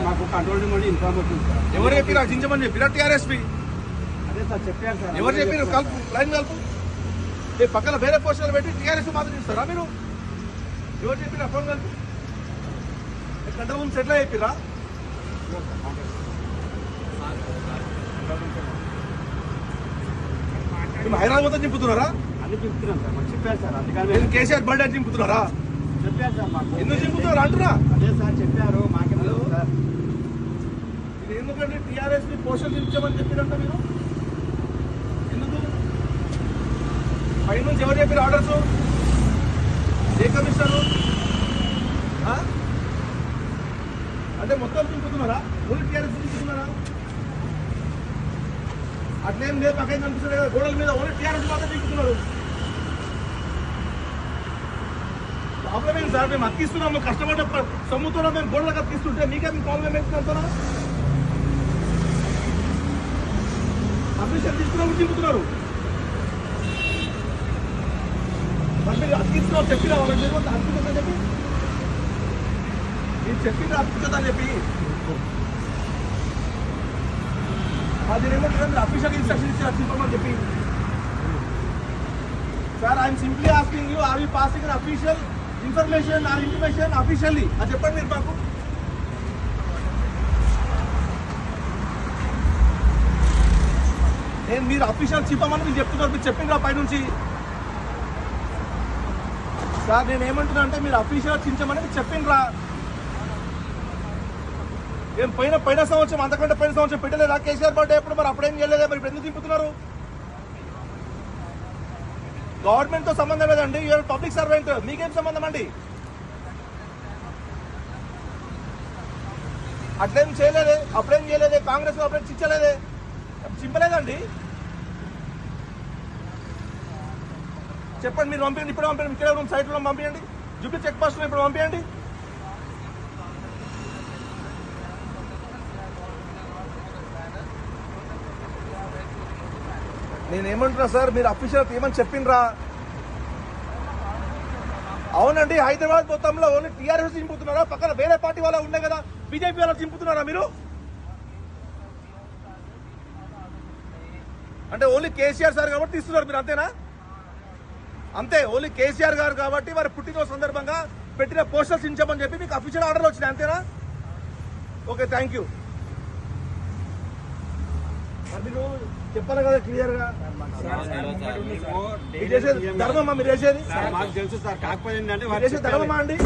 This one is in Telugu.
మాకు కంట్రోల్ రూమ్ ఇన్ఫార్మ్ వచ్చింది సార్. ఎవరు చెప్పి చించమని చెప్పిరా టీఆర్ఎస్పీ? అదే సార్ చెప్పారు సార్. ఎవరు చెప్పారు? కలుపు, లైన్ కలుపు. పక్కన వేరే పోస్టర్లు పెట్టి టీఆర్ఎస్ మాత్రం ఇస్తారా మీరు? ఎవరు చెప్పిరా? ఫోన్ కలుపు. కంట్రోల్ రూమ్ సెటిల్ అయిపోయిరా? హైదరాబాద్ మొత్తం చింపుతున్నారా? అన్ని చింపుతున్నాం సార్. మాకు చెప్పారు సార్. అందుకని కేసీఆర్ బర్త్డే చింపుతున్నారా? చెప్పారు సార్. మాకు ఎందుకు చింపుతున్నారు అంటున్నా? అదే సార్ చెప్పారు. మాకేం తెలుసు సార్. ఇది ఎందుకంటే టీఆర్ఎస్ పోస్టర్ చించమని చెప్పిరంట మీరు ఎందుకు? పై నుంచి ఎవరు చెప్పారు ఆర్డర్స్? ఏ కమిషనరు? అంటే మొత్తం చింపుతున్నారా? Only TRS చింపుతున్నారా? అట్లేం లేదు. పక్కన కనిపిస్తుంది కదా గోడల మీద, ఓన్లీ టీఆర్ఎస్ మాత్రం చింపుతున్నారు. ప్రాబ్లం ఏంటి సార్? మేము అతికిస్తున్నాము, కష్టపడ్డ సొమ్ముతో మేము గోడలకు అతికిస్తుంటే మీకే మీ ప్రాబ్లం ఏంటి అంటున్నా? అఫీషియల్ తీసుకున్నప్పుడు చింపుతున్నారు. మరి మీరు అతికిస్తున్నావు చెప్పిరా వాళ్ళకి? మీరు అతికిస్తుందని చెప్పి మీరు చెప్పిండ్రా అతికిస్తుందని చెప్పి అది ఏమంటారు? మీరు అఫీషియల్ ఇన్స్ట్రక్షన్ ఇచ్చారు చింపమని చెప్పి. Sir I'm simply asking you, are you passing official information or intimation officially? అది చెప్పండి మీరు మాకు. నేను మీరు అఫీషియల్ చింపమని మీరు చెప్తున్నారు. మీరు చెప్పిండ్రా పైనుంచి? సార్ నేను ఏమంటున్నా అంటే మీరు అఫీషియల్ చించమని మీరు చెప్పిండ్రా? ఏం పైన సంవత్సరం అంతకంటే పైన సంవత్సరం పెట్టలేదా కేసీఆర్ బర్త్డే ఎప్పుడు? మరి అప్పుడేం చేయలేదా? మరి ఇప్పుడు ఎందుకు చింపుతున్నారు? గవర్నమెంట్ తో సంబంధం లేదండి. You're public servant. మీకేం సంబంధం అండి? అట్లేం చేయలేదే, అప్పుడేం చేయలేదే, కాంగ్రెస్ అప్పుడేం చించలేదే, చింపలేదండి. చెప్పండి మీరు పంపించండి. ఇప్పుడు పంపించండి. ఇక్కడ సైట్ లో పంపించండి. జూబ్లీ చెక్ పోస్ట్ లో ఇప్పుడు పంపించండి. నేనేమంటున్నా సార్, మీరు అఫీషియల్ ఏమని చెప్పిండ్రా? అవునండి, హైదరాబాద్ మొత్తంలో ఓన్లీ టీఆర్ఎస్ చింపుతున్నారా? పక్కన వేరే పార్టీ వాళ్ళ ఉండే కదా, బీజేపీ వాళ్ళ చింపుతున్నారా మీరు? అంటే ఓన్లీ కేసీఆర్ సార్ కాబట్టి తీస్తున్నారు మీరు, అంతేనా? అంతే, ఓన్లీ కేసీఆర్ గారు కాబట్టి వారి పుట్టినరోజు సందర్భంగా పెట్టిన పోస్టర్స్ చించమని చెప్పి మీకు అఫీషియల్ ఆర్డర్లు వచ్చినాయి, అంతేనా? Okay, thank you. మీరు చెప్పాలి కదా క్లియర్ గా. ధర్మమా మీరు చేసేది? మాకు తెలుసు సార్. కాకపోతే ధర్మమా అండి?